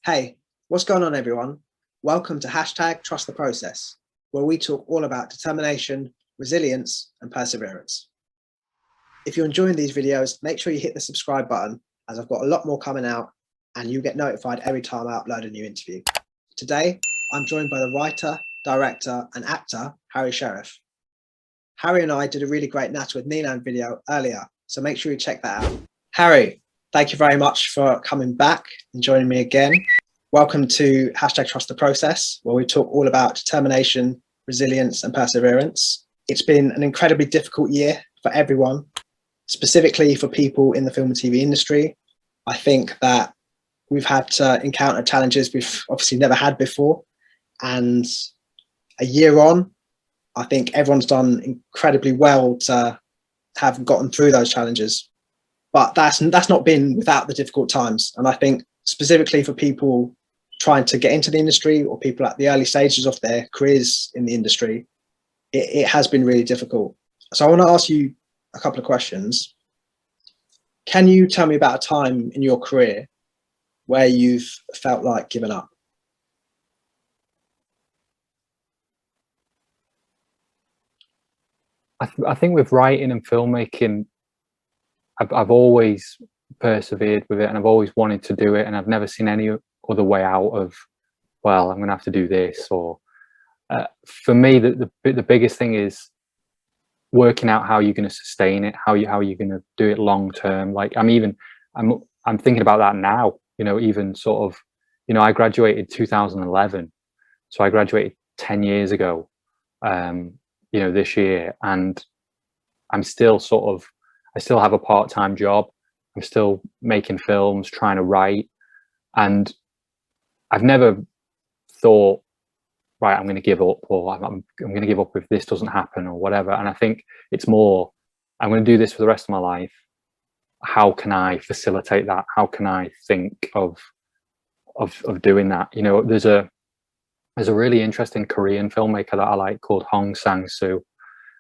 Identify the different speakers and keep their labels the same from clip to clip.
Speaker 1: Hey, what's going on, everyone? Welcome to #Trust the Process, where we talk all about determination, resilience, and perseverance. If you're enjoying these videos, make sure you hit the subscribe button, as I've got a lot more coming out, and you get notified every time I upload a new interview. Today, I'm joined by the writer, director, and actor, Harry Sherriff. Harry and I did a really great Natter with Nilan video earlier, so make sure you check that out. Harry, thank you very much for coming back and joining me again. Welcome to #Trust the Process, where we talk all about determination, resilience, and perseverance. It's been an incredibly difficult year for everyone, specifically for people in the film and TV industry. I think that we've had to encounter challenges we've obviously never had before. And a year on, I think everyone's done incredibly well to have gotten through those challenges. But that's not been without the difficult times. And I think specifically for people trying to get into the industry or people at the early stages of their careers in the industry, it has been really difficult. So I want to ask you a couple of questions. Can you tell me about a time in your career where you've felt like giving up?
Speaker 2: I think with writing and filmmaking, I've always persevered with it, and I've always wanted to do it, and I've never seen any other way out of, well, I'm going to have to do this. Or for me, the biggest thing is working out how you're going to sustain it, how you're going to do it long term. Like I'm thinking about that now. Even sort of, I graduated 2011, so I graduated 10 years ago. This year, and I'm still I still have a part-time job. I'm still making films, trying to write, and I've never thought, right, I'm going to give up, or I'm going to give up if this doesn't happen or whatever. And I think it's more, I'm going to do this for the rest of my life. How can I facilitate that? How can I think of doing that? There's a really interesting Korean filmmaker that I like called Hong Sang-soo,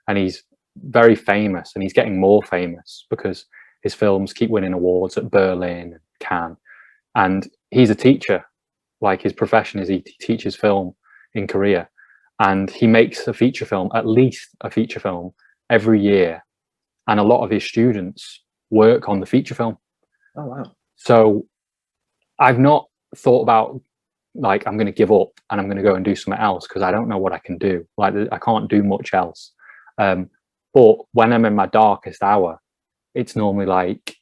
Speaker 2: and he's very famous, and he's getting more famous because his films keep winning awards at Berlin and Cannes. And he's a teacher. Like, his profession is he teaches film in Korea, and he makes at least a feature film every year, and a lot of his students work on the feature film.
Speaker 1: Oh, wow.
Speaker 2: So I've not thought about, like, I'm going to give up and I'm going to go and do something else, because I don't know what I can do. Like, I can't do much else. But when I'm in my darkest hour, it's normally like,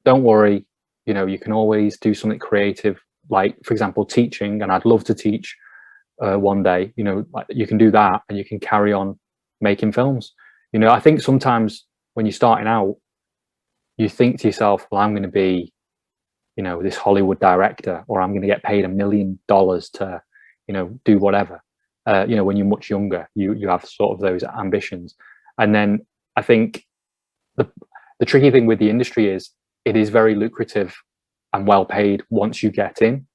Speaker 2: don't worry, you can always do something creative, like, for example, teaching. And I'd love to teach one day. Like, you can do that, and you can carry on making films. I think sometimes when you're starting out, you think to yourself, well, I'm going to be this Hollywood director, or I'm going to get paid $1 million to, do whatever. When you're much younger, you have sort of those ambitions. And then I think the tricky thing with the industry is it is very lucrative and well paid once you get in.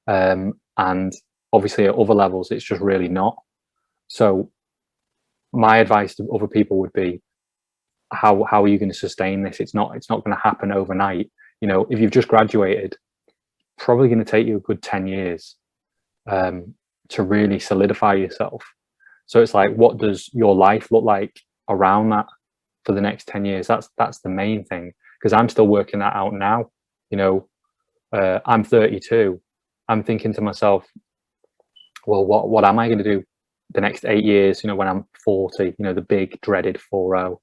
Speaker 2: And obviously at other levels, it's just really not. So my advice to other people would be, how are you going to sustain this? It's not going to happen overnight. If you've just graduated, probably going to take you a good 10 years to really solidify yourself. So it's like, what does your life look like around that for the next 10 years? That's the main thing, because I'm still working that out now. I'm 32. I'm thinking to myself, well, what am I going to do the next 8 years, when I'm 40, the big dreaded 40.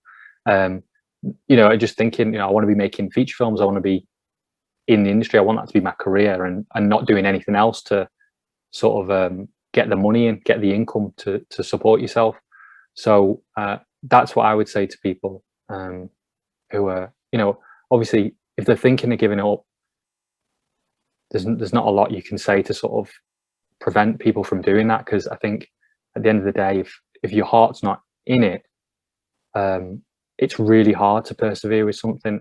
Speaker 2: Just thinking, I want to be making feature films. I want to be in the industry. I want that to be my career, and not doing anything else to sort of get the money and get the income to support yourself. So that's what I would say to people who are, obviously, if they're thinking of giving up, there's not a lot you can say to sort of prevent people from doing that, because I think at the end of the day, if your heart's not in it, it's really hard to persevere with something.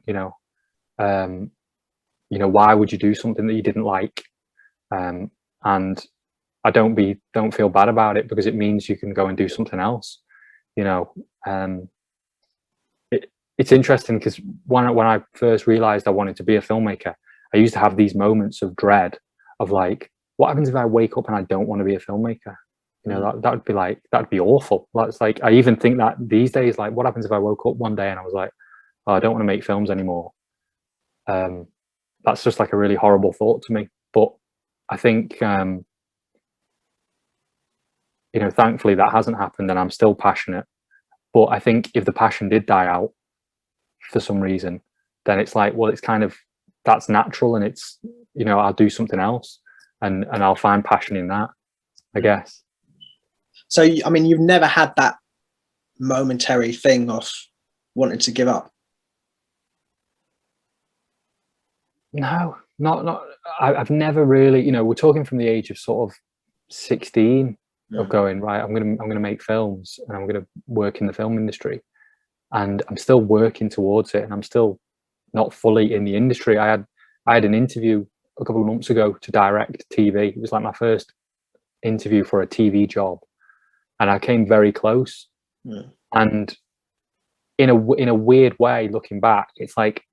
Speaker 2: Why would you do something that you didn't like? And I don't feel bad about it, because it means you can go and do something else. It's interesting, because when I first realized I wanted to be a filmmaker, I used to have these moments of dread of like, what happens if I wake up and I don't want to be a filmmaker? You know, that would be like, that'd be awful. It's like, I even think that these days, like, what happens if I woke up one day and I was like, oh, I don't want to make films anymore? That's just like a really horrible thought to me. But I think, you know, thankfully that hasn't happened and I'm still passionate. But I think if the passion did die out for some reason, then it's like, well, it's kind of, that's natural, and it's, you know, I'll do something else and I'll find passion in that, I guess.
Speaker 1: So, I mean, you've never had that momentary thing of wanting to give up?
Speaker 2: No, not. I've never really, you know, we're talking from the age of sort of 16 of going, right, I'm gonna make films and I'm gonna work in the film industry, and I'm still working towards it, and I'm still not fully in the industry. I had an interview a couple of months ago to direct TV. It was like my first interview for a TV job, and I came very close. And in a weird way, looking back, it's like,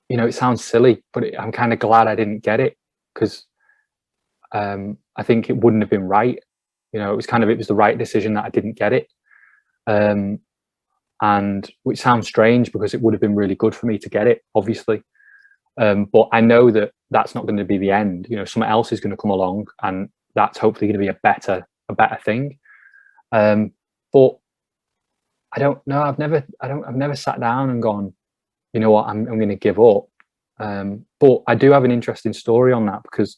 Speaker 2: you know, it sounds silly, but I'm kind of glad I didn't get it, because I think it wouldn't have been right. You know, it was the right decision that I didn't get it. And which sounds strange, because it would have been really good for me to get it, obviously. But I know that that's not going to be the end. You know, something else is going to come along, and that's hopefully going to be a better thing. But I don't know. I've never sat down and gone, you know what, I'm going to give up. But I do have an interesting story on that, because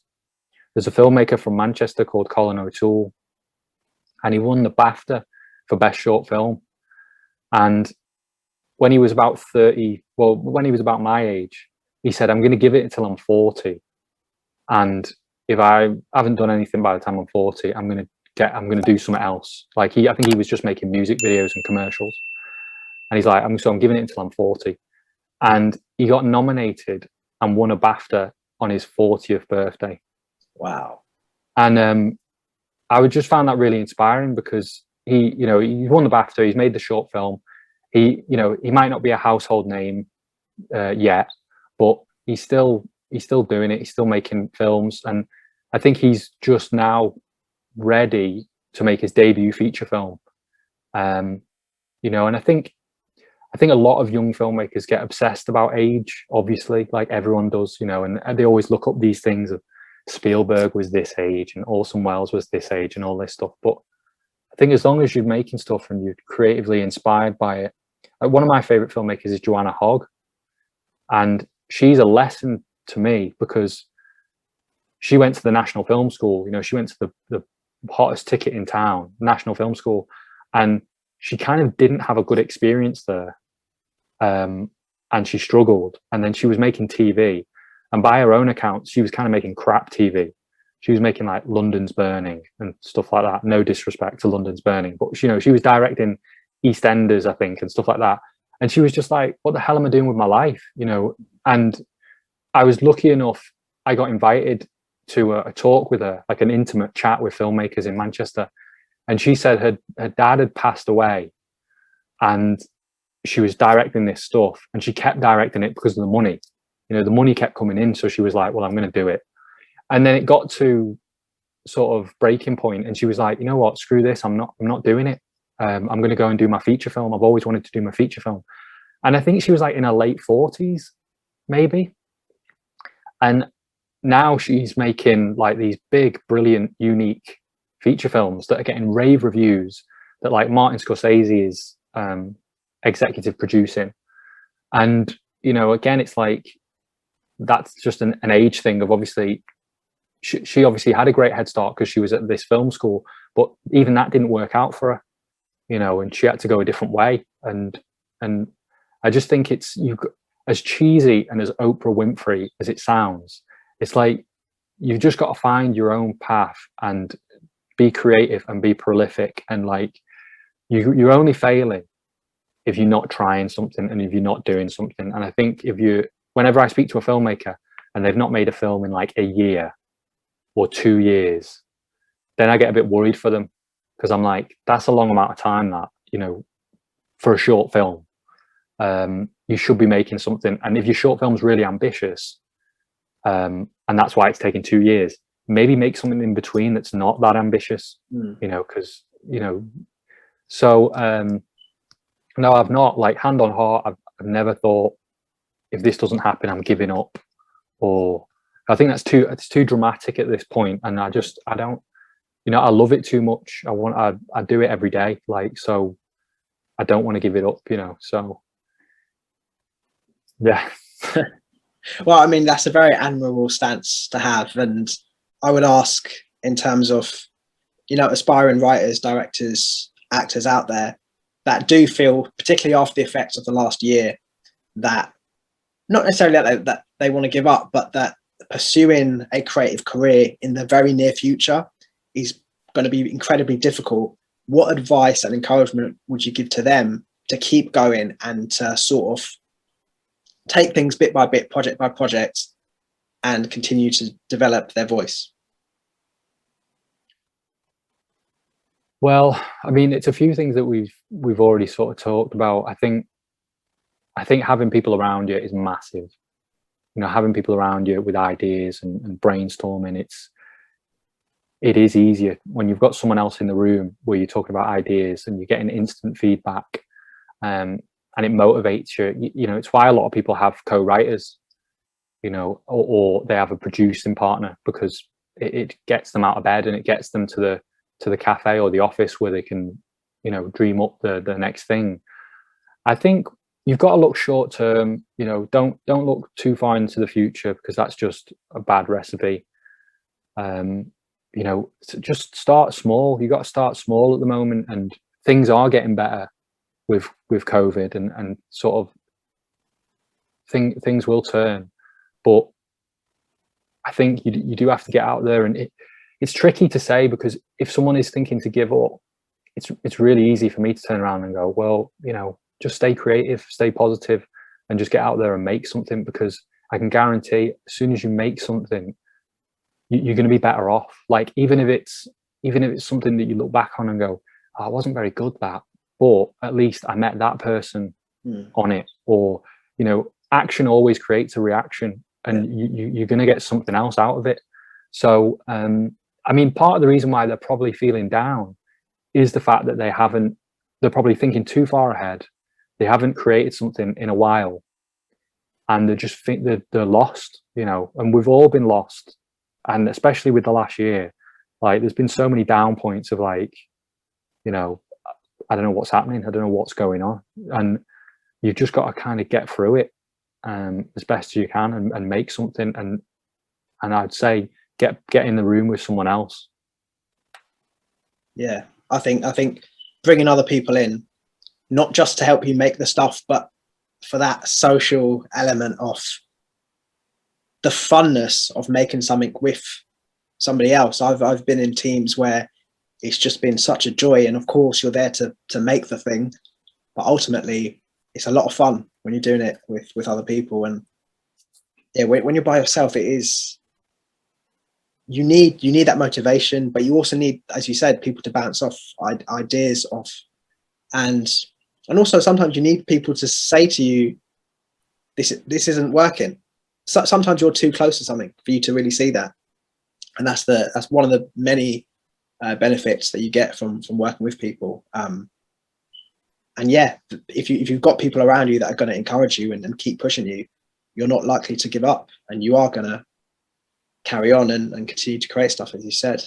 Speaker 2: there's a filmmaker from Manchester called Colin O'Toole, and he won the BAFTA for Best Short Film. And when he was about 30, well, when he was about my age, he said, I'm going to give it until I'm 40. And if I haven't done anything by the time I'm 40, I'm going to do something else. Like I think he was just making music videos and commercials. And he's like, I'm giving it until I'm 40. And he got nominated and won a BAFTA on his 40th birthday.
Speaker 1: Wow.
Speaker 2: And I just found that really inspiring, because he won the BAFTA, he's made the short film. He might not be a household name yet, but he's still doing it. He's still making films, and I think he's just now ready to make his debut feature film. You know, and I think a lot of young filmmakers get obsessed about age, obviously, like everyone does, you know, and they always look up these things of Spielberg was this age and Orson Welles was this age and all this stuff. But I think as long as you're making stuff and you're creatively inspired by it, like one of my favorite filmmakers is Joanna Hogg, and she's a lesson to me, because she went to the National Film School. You know, she went to the hottest ticket in town, National Film School, and she kind of didn't have a good experience there. And she struggled, and then she was making TV, and by her own account, she was kind of making crap TV. She was making like London's Burning and stuff like that. No disrespect to London's Burning, but you know, she was directing EastEnders, I think, and stuff like that. And she was just like, what the hell am I doing with my life? You know, and I was lucky enough, I got invited to a talk with her, like an intimate chat with filmmakers in Manchester. And she said her dad had passed away, and she was directing this stuff, and she kept directing it because of the money. You know, the money kept coming in, so she was like, well, I'm going to do it. And then it got to sort of breaking point, and she was like, you know what, screw this, I'm not doing it. I'm going to go and do my feature film. I've always wanted to do my feature film. And I think she was like in her late 40s, maybe. And now she's making like these big, brilliant, unique feature films that are getting rave reviews, that like Martin Scorsese is executive producing. And, you know, again, it's like, that's just an age thing of, obviously, she obviously had a great head start because she was at this film school, but even that didn't work out for her, you know, and she had to go a different way. And I just think it's, as cheesy and as Oprah Winfrey as it sounds, it's like, you've just got to find your own path and be creative and be prolific. And like, you're only failing if you're not trying something and if you're not doing something. And I think whenever I speak to a filmmaker and they've not made a film in like a year or 2 years, then I get a bit worried for them, because I'm like, that's a long amount of time, that, you know, for a short film. You should be making something. And if your short film's really ambitious, and that's why it's taken 2 years, maybe make something in between that's not that ambitious, you know, because, you know, so no, I've not, like, hand on heart, I've never thought, if this doesn't happen, I'm giving up, or I think it's too dramatic at this point, and I don't, you know, I love it too much. I do it every day, like, so I don't want to give it up, you know, so yeah.
Speaker 1: Well, I mean, that's a very admirable stance to have. And I would ask, in terms of, you know, aspiring writers, directors, actors out there that do feel, particularly after the effects of the last year, that not necessarily that they want to give up, but that pursuing a creative career in the very near future is going to be incredibly difficult. What advice and encouragement would you give to them to keep going and to sort of take things bit by bit, project by project, and continue to develop their voice?
Speaker 2: Well, I mean, it's a few things that we've already sort of talked about. I think having people around you is massive. You know, having people around you with ideas and brainstorming, it is easier when you've got someone else in the room where you're talking about ideas and you're getting instant feedback, and it motivates you. You know, it's why a lot of people have co-writers, you know, or they have a producing partner, because it gets them out of bed and it gets them to the cafe or the office where they can, you know, dream up the next thing. I think you've got to look short term, you know, don't look too far into the future, because that's just a bad recipe. You know, just start small. You've got to start small at the moment, and things are getting better with COVID, and sort of things will turn. But I think you do have to get out there, and it's tricky to say, because if someone is thinking to give up, it's really easy for me to turn around and go, well, you know, just stay creative, stay positive, and just get out there and make something, because I can guarantee as soon as you make something, you're going to be better off. Like, even if it's something that you look back on and go, oh, I wasn't very good that, but at least I met that person on it. Or, you know, action always creates a reaction, and you're going to get something else out of it. So I mean, part of the reason why they're probably feeling down is the fact that they're probably thinking too far ahead. They haven't created something in a while, and they just think they're lost, you know. And we've all been lost, and especially with the last year, like, there's been so many down points of, like, you know, I don't know what's happening, I don't know what's going on, and you've just got to kind of get through it as best as you can, and make something. And I'd say get in the room with someone else.
Speaker 1: Yeah, I think bringing other people in, not just to help you make the stuff, but for that social element of the funness of making something with somebody else. I've been in teams where it's just been such a joy, and of course you're there to make the thing, but ultimately it's a lot of fun when you're doing it with other people. And yeah, when you're by yourself, it is, you need that motivation, but you also need, as you said, people to bounce off ideas off, and also sometimes you need people to say to you, this isn't working. So sometimes you're too close to something for you to really see that, and that's one of the many benefits that you get from working with people. And yeah, if you've got people around you that are going to encourage you and keep pushing you, you're not likely to give up, and you are going to carry on and continue to create stuff, as you said.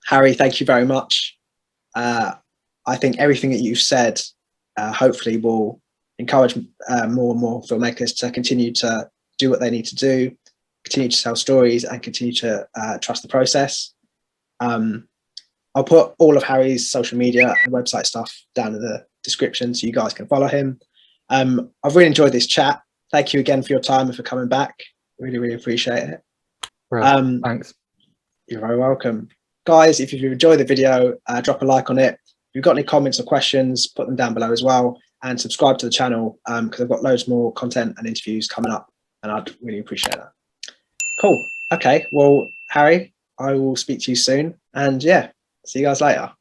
Speaker 1: Harry, thank you very much. I think everything that you've said hopefully will encourage more and more filmmakers to continue to do what they need to do, continue to tell stories, and continue to trust the process. I'll put all of Harry's social media and website stuff down in the description so you guys can follow him. I've really enjoyed this chat. Thank you again for your time and for coming back. Really, really appreciate it.
Speaker 2: Right. Thanks.
Speaker 1: You're very welcome. Guys, if you've enjoyed the video, drop a like on it. If you've got any comments or questions, put them down below as well, and subscribe to the channel, because I've got loads more content and interviews coming up, and I'd really appreciate that. Cool. Okay, well, Harry, I will speak to you soon, and yeah, see you guys later.